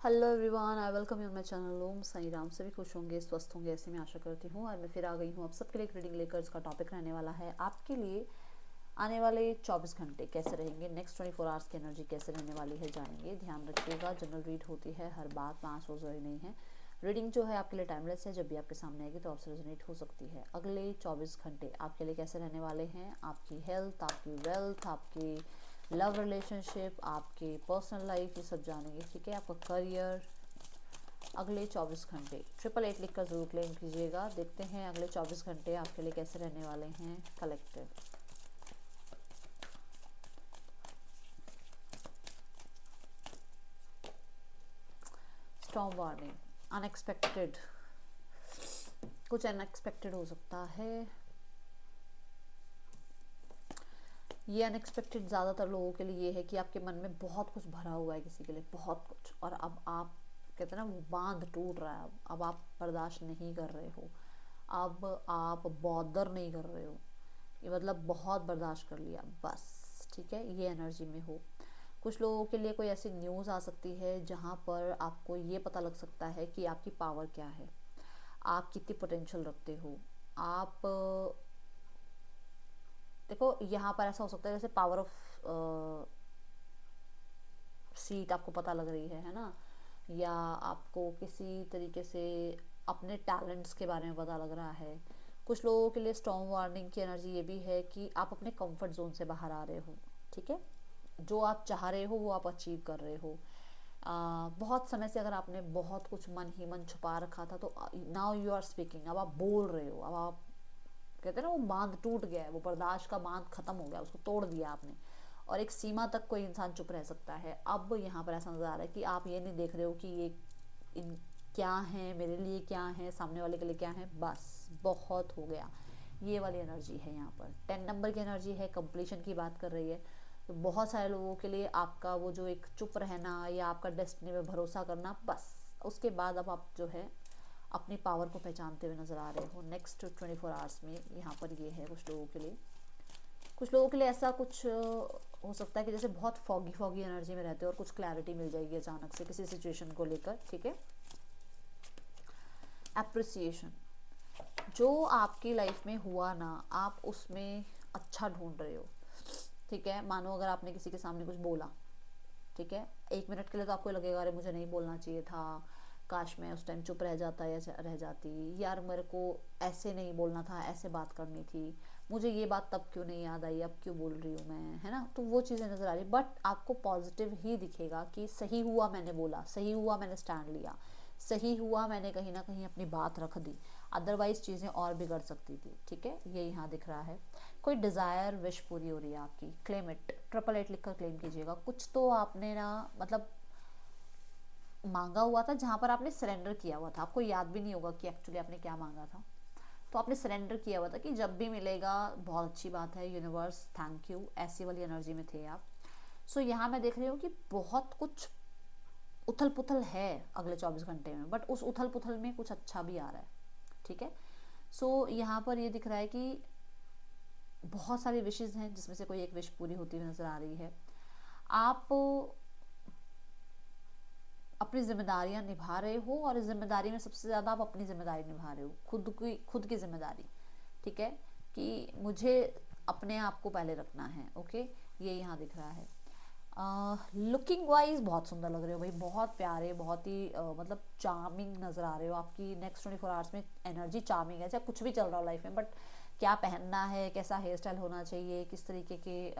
Hello everyone, I welcome you my channel. Om Sai Ram. सभी खुश होंगे, स्वस्थ होंगे, ऐसे मैं आशा करती हूँ। और मैं फिर आ गई हूँ आप सबके लिए एक रीडिंग लेकर। इसका टॉपिक रहने वाला है आपके लिए आने वाले 24 घंटे कैसे रहेंगे, नेक्स्ट 24 आवर्स की एनर्जी कैसे रहने वाली है, जानेंगे। ध्यान रखिएगा, जनरल रीड होती है, हर बात 5 रोज नहीं है। रीडिंग जो है आपके लिए टाइमलेस है, जब भी आपके सामने आएगी तो आपसे रेजोनेट हो सकती है। अगले 24 घंटे आपके लिए कैसे रहने वाले हैं, आपकी हेल्थ, आपकी वेल्थ, आपकी लव रिलेशनशिप, आपके पर्सनल लाइफ, ये सब जानेंगे। ठीक है, आपका करियर अगले 24 घंटे 888 लिखकर जरूर क्लेम कीजिएगा। देखते हैं अगले 24 घंटे आपके लिए कैसे रहने वाले हैं। कलेक्टिव स्टॉर्म वार्निंग, अनएक्सपेक्टेड, कुछ अनएक्सपेक्टेड हो सकता है। ये अनएक्सपेक्टेड ज़्यादातर लोगों के लिए ये है कि आपके मन में बहुत कुछ भरा हुआ है किसी के लिए, बहुत कुछ, और अब आप कहते हैं ना वो बांध टूट रहा है। अब आप बर्दाश्त नहीं कर रहे हो, अब आप बॉदर नहीं कर रहे हो, ये मतलब बहुत बर्दाश्त कर लिया बस। ठीक है, ये एनर्जी में हो। कुछ लोगों के लिए कोई ऐसी न्यूज़ आ सकती है जहाँ पर आपको ये पता लग सकता है कि आपकी पावर क्या है, आप कितनी पोटेंशियल रखते हो। आप देखो, यहाँ पर ऐसा हो सकता है जैसे पावर ऑफ सीट आपको पता लग रही है ना, या आपको किसी तरीके से अपने टैलेंट्स के बारे में पता लग रहा है। कुछ लोगों के लिए स्टॉर्म वार्निंग की एनर्जी ये भी है कि आप अपने कंफर्ट जोन से बाहर आ रहे हो। ठीक है, जो आप चाह रहे हो वो आप अचीव कर रहे हो। बहुत समय से अगर आपने बहुत कुछ मन ही मन छुपा रखा था, तो नाउ यू आर स्पीकिंग, अब आप बोल रहे हो। अब आप कहते हैं ना वो बांध टूट गया है, वो बर्दाश्त का बांध खत्म हो गया, उसको तोड़ दिया आपने। और एक सीमा तक कोई इंसान चुप रह सकता है। अब यहाँ पर ऐसा नजर आ रहा है कि आप ये नहीं देख रहे हो कि ये इन क्या है, मेरे लिए क्या है, सामने वाले के लिए क्या है, बस बहुत हो गया। ये वाली एनर्जी है यहाँ पर। 10 नंबर की एनर्जी है, कंप्लीशन की बात कर रही है। तो बहुत सारे लोगों के लिए आपका वो जो एक चुप रहना या आपका डेस्टिनी में भरोसा करना, बस उसके बाद अब आप जो है अपनी पावर को पहचानते हुए नजर आ रहे हो नेक्स्ट 24 आवर्स में। यहाँ पर ये है कुछ लोगों के लिए। कुछ लोगों के लिए ऐसा कुछ हो सकता है कि जैसे बहुत फॉगी फॉगी एनर्जी में रहते हो और कुछ क्लैरिटी मिल जाएगी अचानक से किसी सिचुएशन को लेकर। ठीक है, एप्रिसिएशन, जो आपकी लाइफ में हुआ ना, आप उसमें अच्छा ढूंढ रहे हो। ठीक है, मानो अगर आपने किसी के सामने कुछ बोला, ठीक है, 1 मिनट के लिए तो आपको लगेगा अरे मुझे नहीं बोलना चाहिए था, काश मैं उस टाइम चुप रह जाता या रह जाती, यार मेरे को ऐसे नहीं बोलना था, ऐसे बात करनी थी, मुझे ये बात तब क्यों नहीं याद आई, अब क्यों बोल रही हूँ मैं, है ना। तो वो चीज़ें नज़र आ रही, बट आपको पॉजिटिव ही दिखेगा कि सही हुआ मैंने बोला, सही हुआ मैंने स्टैंड लिया, सही हुआ मैंने कहीं ना कहीं अपनी बात रख दी, अदरवाइज चीज़ें और बिगड़ सकती थी। ठीक है, ये यहाँ दिख रहा है। कोई डिज़ायर विश पूरी हो रही है आपकी, क्लेम इट, 888 लिखकर क्लेम कीजिएगा। कुछ तो आपने ना मतलब मांगा हुआ था जहाँ पर आपने सरेंडर किया हुआ था, आपको याद भी नहीं होगा कि एक्चुअली आपने क्या मांगा था। तो आपने सरेंडर किया हुआ था कि जब भी मिलेगा बहुत अच्छी बात है, यूनिवर्स थैंक यू, ऐसी वाली एनर्जी में थे आप। सो यहाँ मैं देख रही हूँ कि बहुत कुछ उथल पुथल है अगले 24 घंटे में, बट उस उथल पुथल में कुछ अच्छा भी आ रहा है। ठीक है, सो यहाँ पर ये दिख रहा है कि बहुत सारी विशेज़ हैं जिसमें से कोई एक विश पूरी होती हुई नज़र आ रही है। आप अपनी जिम्मेदारियां निभा रहे हो, और इस जिम्मेदारी में सबसे ज़्यादा आप अपनी जिम्मेदारी निभा रहे हो, खुद की जिम्मेदारी। ठीक है, कि मुझे अपने आप को पहले रखना है। ओके, ये यहाँ दिख रहा है। लुकिंग वाइज बहुत सुंदर लग रहे हो भाई, बहुत प्यारे, बहुत ही मतलब चार्मिंग नज़र आ रहे हो। आपकी नेक्स्ट 24 आवर्स में एनर्जी चार्मिंग है, चाहे कुछ भी चल रहा हो लाइफ में, बट क्या पहनना है, कैसा हेयर स्टाइल होना चाहिए, किस तरीके के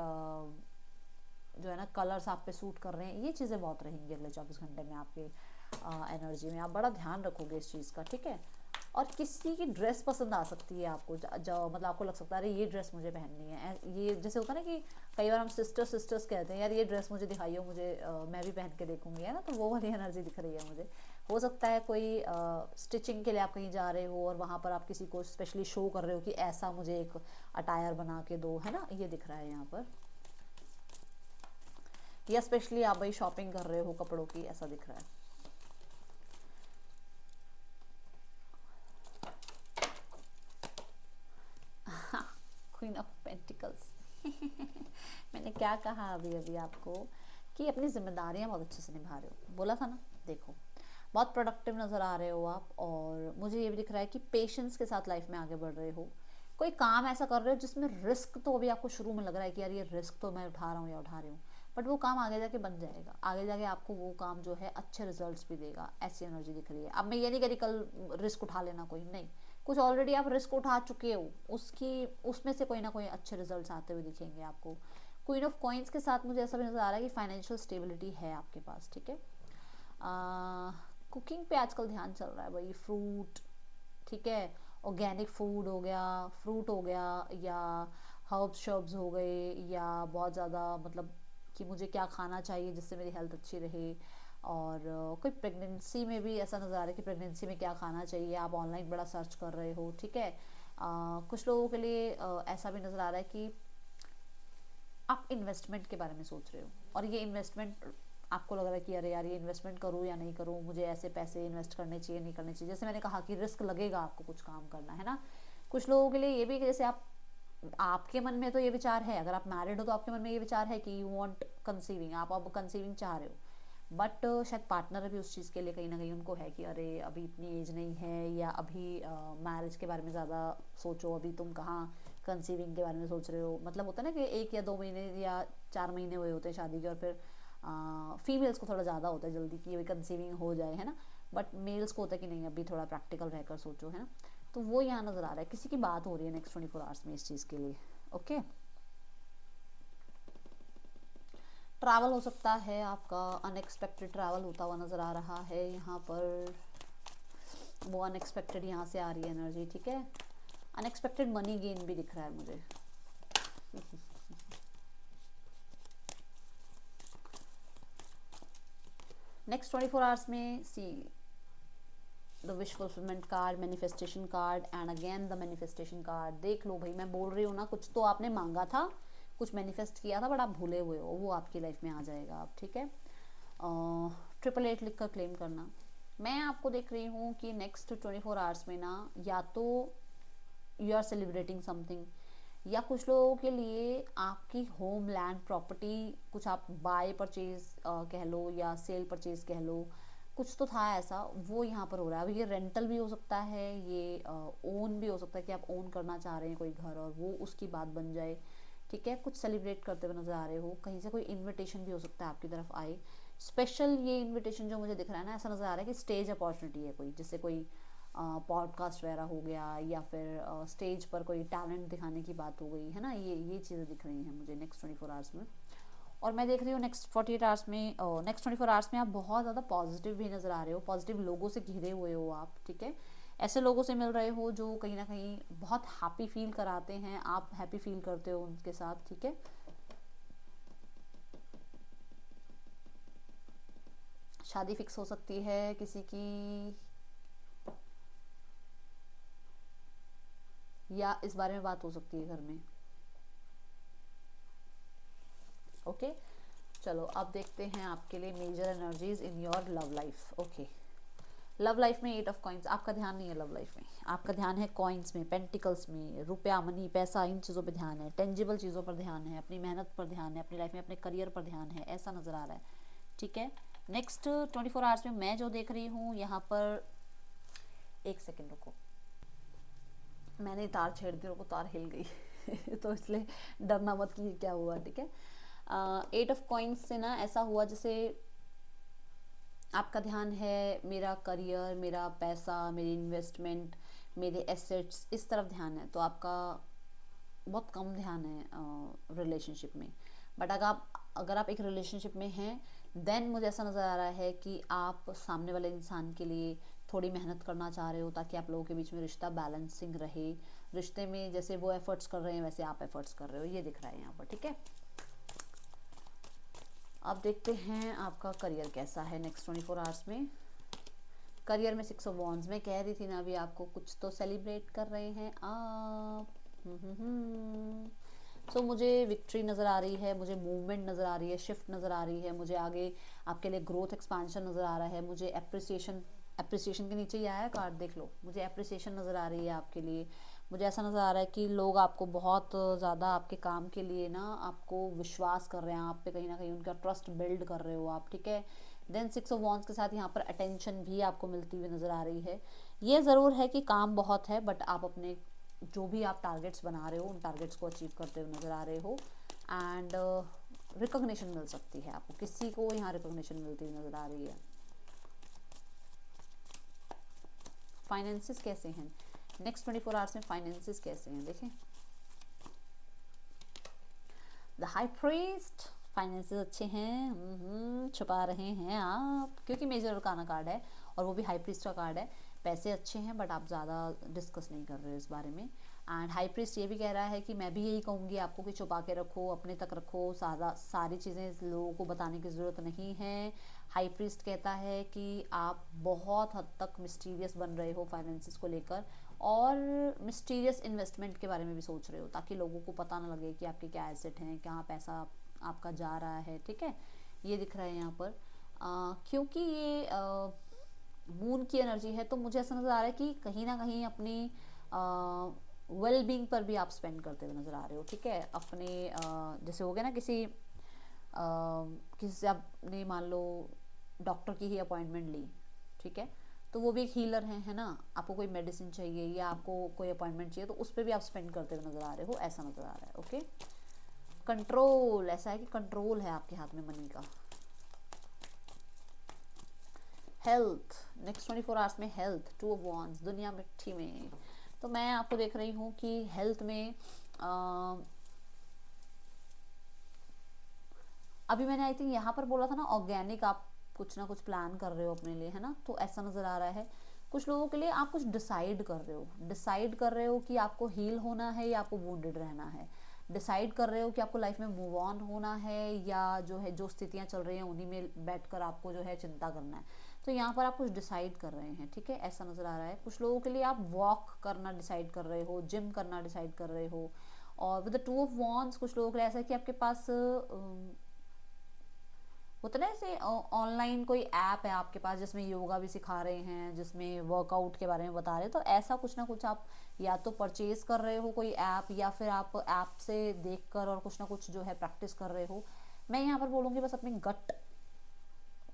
जो है ना कलर्स आप पे सूट कर रहे हैं, ये चीज़ें बहुत रहेंगी अगले 24 घंटे में आपके एनर्जी में। आप बड़ा ध्यान रखोगे इस चीज़ का। ठीक है, और किसी की ड्रेस पसंद आ सकती है आपको, जो मतलब आपको लग सकता है अरे ये ड्रेस मुझे पहननी है। ये जैसे होता है ना कि कई बार हम सिस्टर्स कहते हैं यार ये ड्रेस मुझे दिखाइए, मुझे मैं भी पहन के देखूंगी, है ना। तो वो वाली एनर्जी दिख रही है मुझे। हो सकता है कोई स्टिचिंग के लिए आप कहीं जा रहे हो और वहाँ पर आप किसी को स्पेशली शो कर रहे हो कि ऐसा मुझे एक अटायर बना के दो, है ना, ये दिख रहा है यहाँ पर। या स्पेशली आप भाई शॉपिंग कर रहे हो कपड़ों की, ऐसा दिख रहा है। क्वीन ऑफ पेंटिकल्स मैंने क्या कहा अभी अभी आपको कि अपनी जिम्मेदारियां बहुत अच्छे से निभा रहे हो, बोला था ना। देखो बहुत प्रोडक्टिव नज़र आ रहे हो आप, और मुझे ये भी दिख रहा है कि पेशेंस के साथ लाइफ में आगे बढ़ रहे हो। कोई काम ऐसा कर रहे हो जिसमें रिस्क तो अभी आपको शुरू में लग रहा है कि यार ये रिस्क तो मैं उठा रहा हूँ या उठा रही हूँ, बट वो काम आगे जाके बन जाएगा, आगे जाके आपको वो काम जो है अच्छे रिजल्ट्स भी देगा, ऐसी एनर्जी दिख रही है। अब मैं ये नहीं कह रही कल रिस्क उठा लेना, कोई नहीं, कुछ ऑलरेडी आप रिस्क उठा चुके हो, उसकी उसमें से कोई ना कोई अच्छे रिजल्ट्स आते हुए दिखेंगे आपको। क्वीन ऑफ कॉइंस के साथ मुझे ऐसा भी नजर आ रहा है कि फाइनेंशियल स्टेबिलिटी है आपके पास, ठीक है। कुकिंग पे आजकल ध्यान चल रहा है भाई, फ्रूट, ठीक है, ऑर्गेनिक फूड हो गया, फ्रूट हो गया, या हर्ब्स शर्ब्स हो गए, या बहुत ज़्यादा मतलब कि मुझे क्या खाना चाहिए जिससे मेरी हेल्थ अच्छी रहे। और कोई प्रेगनेंसी में भी ऐसा नज़र आ रहा है कि प्रेगनेंसी में क्या खाना चाहिए, आप ऑनलाइन बड़ा सर्च कर रहे हो, ठीक है। कुछ लोगों के लिए ऐसा भी नज़र आ रहा है कि आप इन्वेस्टमेंट के बारे में सोच रहे हो, और ये इन्वेस्टमेंट आपको लग रहा है कि अरे यार ये इन्वेस्टमेंट करूँ या नहीं करूँ, मुझे ऐसे पैसे इन्वेस्ट करने चाहिए नहीं करने चाहिए। जैसे मैंने कहा कि रिस्क लगेगा आपको कुछ काम करना है ना। कुछ लोगों के लिए ये भी कि जैसे आपके मन में तो ये विचार है, अगर आप मैरिड हो तो आपके मन में ये विचार है कि यू वांट कंसीविंग, आप अब कंसीविंग चाह रहे हो, बट शायद पार्टनर भी उस चीज़ के लिए कहीं ना कहीं उनको है कि अरे अभी इतनी एज नहीं है, या अभी मैरिज के बारे में ज़्यादा सोचो, अभी तुम कहाँ कंसीविंग के बारे में सोच रहे हो। मतलब होता है ना कि 1 या 2 महीने या 4 महीने हुए होते हैं शादी के, और फिर फीमेल्स को थोड़ा ज़्यादा होता है जल्दी कि कंसीविंग हो जाए, है ना। बट मेल्स को होता है कि नहीं अभी थोड़ा प्रैक्टिकल रहकर सोचो, है ना। तो वो यहाँ नज़र आ रहा है, किसी की बात हो रही है नेक्स्ट 24 आवर्स में इस चीज़ के लिए। ओके, ट्रैवल हो सकता है आपका, अनएक्सपेक्टेड ट्रैवल होता हुआ नज़र आ रहा है यहाँ पर, वो अनएक्सपेक्टेड यहाँ से आ रही है एनर्जी, ठीक है। अनएक्सपेक्टेड मनी गेन भी दिख रहा है मुझे। नेक्स्ट 24 आवर्स में see the wish fulfilment card, manifestation card, and again the manifestation card. देख लो भाई, मैं बोल रही हूँ ना, कुछ तो आपने मांगा था, कुछ मैनिफेस्ट किया था, बट आप भूले हुए हो, वो आपकी लाइफ में आ जाएगा आप, ठीक है। 888 लिख कर क्लेम करना। मैं आपको देख रही हूँ कि नेक्स्ट 24 आवर्स में ना, या तो यू आर सेलिब्रेटिंग समथिंग, या कुछ लोगों के लिए आपकी होम लैंड प्रॉपर्टी कुछ आप बाय परचेज कह लो, या सेल परचेज कह लो, कुछ तो था ऐसा, वो यहाँ पर हो रहा है। अब ये रेंटल भी हो सकता है, ये ओन भी हो सकता है कि आप ओन करना चाह रहे हैं कोई घर, और वो उसकी बात बन जाए, ठीक है। कुछ सेलिब्रेट करते हुए नजर आ रहे हो, कहीं से कोई इन्विटेशन भी हो सकता है आपकी तरफ आए स्पेशल। ये इन्विटेशन जो मुझे दिख रहा है ना, ऐसा नजर आ रहा है कि स्टेज अपॉर्चुनिटी है कोई, जैसे कोई पॉडकास्ट वगैरह हो गया, या फिर स्टेज पर कोई टैलेंट दिखाने की बात हो गई, है ना। ये चीज़ें दिख रही हैं मुझे नेक्स्ट 24 आवर्स में। और मैं देख रही हूँ नेक्स्ट 48 आवर्स में, नेक्स्ट 24 आवर्स में आप बहुत ज़्यादा पॉजिटिव भी नज़र आ रहे हो, पॉजिटिव लोगों से घिरे हुए हो आप, ठीक है। ऐसे लोगों से मिल रहे हो जो कहीं ना कहीं बहुत हैप्पी फील कराते हैं, आप हैप्पी फील करते हो उनके साथ, ठीक है। शादी फिक्स हो सकती है किसी की, या इस बारे में बात हो सकती है घर में। ओके, चलो अब देखते हैं आपके लिए major energies in your love life. Okay, love life में 8 ऑफ कॉइंस, आपका ध्यान नहीं है लव लाइफ में, आपका ध्यान है कॉइंस में, पेंटिकल्स में, रुपया, मनी, पैसा, इन चीज़ों पे ध्यान है, टेंजिबल चीज़ों पर ध्यान है, अपनी मेहनत पर ध्यान है, अपनी लाइफ में अपने करियर पर ध्यान है, ऐसा नज़र आ रहा है, ठीक है। नेक्स्ट 24 आवर्स में मैं जो देख रही हूँ यहाँ पर, एक सेकेंड रुको, मैंने तार छेड़ दी, रुको तार हिल गई तो इसलिए डरना मत कि क्या हुआ, ठीक है। 8 ऑफ कॉइंस से ना ऐसा हुआ जैसे आपका ध्यान है मेरा करियर, मेरा पैसा, मेरी इन्वेस्टमेंट, मेरे एसेट्स, इस तरफ ध्यान है, तो आपका बहुत कम ध्यान है रिलेशनशिप में। बट अगर आप एक रिलेशनशिप में हैं, देन मुझे ऐसा नज़र आ रहा है कि आप सामने वाले इंसान के लिए थोड़ी मेहनत करना चाह रहे हो, ताकि आप लोगों के बीच में रिश्ता बैलेंसिंग रहे, रिश्ते में जैसे वो एफर्ट्स कर रहे हैं वैसे आप एफर्ट्स कर रहे हो, ये दिख रहा है यहाँ पर, ठीक है। अब देखते हैं आपका करियर कैसा है नेक्स्ट 24 आवर्स में। करियर में 6 ऑफ वॉन्ड्स, मैं कह रही थी ना अभी आपको, कुछ तो सेलिब्रेट कर रहे हैं आप। सो मुझे विक्ट्री नज़र आ रही है, मुझे मूवमेंट नज़र आ रही है, शिफ्ट नज़र आ रही है, मुझे आगे आपके लिए ग्रोथ एक्सपांशन नज़र आ रहा है, मुझे एप्रिसिएशन के नीचे ही आया कार्ड, देख लो, मुझे एप्रिसिएशन नज़र आ रही है आपके लिए, मुझे ऐसा नज़र आ रहा है कि लोग आपको बहुत ज़्यादा आपके काम के लिए ना आपको विश्वास कर रहे हैं, आप पे कहीं ना कहीं उनका ट्रस्ट बिल्ड कर रहे हो आप, ठीक है। देन 6 ऑफ वॉन्ड्स के साथ यहाँ पर अटेंशन भी आपको मिलती हुई नज़र आ रही है। ये ज़रूर है कि काम बहुत है, बट आप अपने जो भी आप टारगेट्स बना रहे हो उन टारगेट्स को अचीव करते हुए नज़र आ रहे हो। एंड रिकॉग्निशन मिल सकती है आपको, किसी को यहाँ रिकॉग्निशन मिलती हुई नज़र आ रही है। फाइनेंसिस कैसे हैं नेक्स्ट 24 आवर्स में, फाइनेंसिस कैसे हैं देखें। द हाई प्रीस्ट, फाइनेंसेस अच्छे हैं, छुपा रहे हैं आप, क्योंकि मेजर अरकाना कार्ड है और वो भी हाई प्रीस्ट का कार्ड है। पैसे अच्छे हैं बट आप ज़्यादा डिस्कस नहीं कर रहे हो इस बारे में। एंड हाई प्रीस्ट ये भी कह रहा है कि मैं भी यही कहूँगी आपको कि छुपा के रखो, अपने तक रखो, सारी चीज़ें लोगों को बताने की ज़रूरत नहीं है। हाई प्रीस्ट कहता है कि आप बहुत हद तक मिस्टीरियस बन रहे हो फाइनेंसिस को लेकर, और मिस्टीरियस इन्वेस्टमेंट के बारे में भी सोच रहे हो, ताकि लोगों को पता ना लगे कि आपके क्या एसेट हैं, कहाँ पैसा आपका जा रहा है, ठीक है। ये दिख रहा है यहाँ पर। क्योंकि ये मून की एनर्जी है, तो मुझे ऐसा नज़र आ रहा है कि कहीं ना कहीं अपनी वेल बींग पर भी आप स्पेंड करते हुए नज़र आ रहे हो, ठीक है। अपने जैसे हो गया ना, किसी से आपने मान लो डॉक्टर की ही अपॉइंटमेंट ली, ठीक है, तो वो भी एक हीलर है ना। आपको कोई मेडिसिन चाहिए या आपको कोई अपॉइंटमेंट चाहिए, तो उस पर भी आप स्पेंड करते हुए नज़र आ रहे हो, ऐसा नज़र आ रहा है, ओके। कंट्रोल, ऐसा है कि कंट्रोल है आपके हाथ में मनी का। हेल्थ, नेक्स्ट 24 आवर्स में हेल्थ, 2 ऑफ वॉन्ड्स, दुनिया मिट्टी में। तो मैं आपको देख रही हूँ कि हेल्थ में अभी मैंने आई थिंक यहाँ पर बोला था ना, ऑर्गेनिक आप कुछ ना कुछ प्लान कर रहे हो अपने लिए, है ना। तो ऐसा नज़र आ रहा है कुछ लोगों के लिए आप कुछ डिसाइड कर रहे हो कि आपको हील होना है या आपको वुंडेड रहना है। डिसाइड कर रहे हो कि आपको लाइफ में मूव ऑन होना है, या जो है जो स्थितियाँ चल रही हैं उन्हीं में बैठकर आपको जो है चिंता करना है। तो यहाँ पर आप कुछ डिसाइड कर रहे हैं, ठीक है, ऐसा नज़र आ रहा है। कुछ लोगों के लिए आप वॉक करना डिसाइड कर रहे हो, जिम करना डिसाइड कर रहे हो। और विद द 2 ऑफ वॉन्ड्स कुछ लोगों के लिए ऐसा है कि आपके पास होता है ना, ऐसे ऑनलाइन कोई ऐप है आपके पास जिसमें योगा भी सिखा रहे हैं, जिसमें वर्कआउट के बारे में बता रहे हैं। तो ऐसा कुछ ना कुछ आप या तो परचेज कर रहे हो कोई ऐप, या फिर आप ऐप से देखकर और कुछ ना कुछ जो है प्रैक्टिस कर रहे हो। मैं यहाँ पर बोलूँगी बस अपनी गट,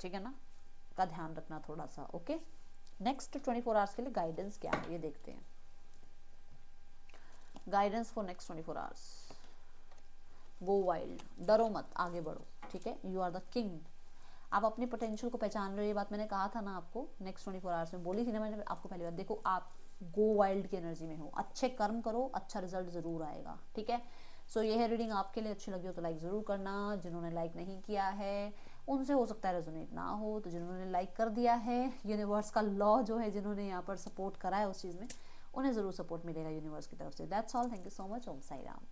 ठीक है ना, का ध्यान रखना थोड़ा सा, ओके। नेक्स्ट 24 आवर्स के लिए गाइडेंस क्या है ये देखते हैं। Guidance for next 24 hours, go wild, डरो मत, आगे बढ़ो, ठीक है। यू आर द किंग, आप अपनी पोटेंशियल को पहचान रहे हो। ये बात मैंने कहा था ना आपको, नेक्स्ट 24 आवर्स में बोली थी ना मैंने आपको पहली बार। देखो आप गो वाइल्ड की एनर्जी में हो, अच्छे कर्म करो, अच्छा रिजल्ट ज़रूर आएगा, ठीक है। सो ये है रीडिंग, आपके लिए अच्छी लगी हो तो लाइक ज़रूर करना। जिन्होंने लाइक नहीं किया है उनसे हो सकता है रेजोनेट ना हो, तो जिन्होंने लाइक कर दिया है, यूनिवर्स का लॉ जो है, जिन्होंने यहाँ पर सपोर्ट करा है उस चीज़ में, उन्हें ज़रूर सपोर्ट मिलेगा यूनिवर्स की तरफ से। That's all, thank you so much, Om Sai Ram.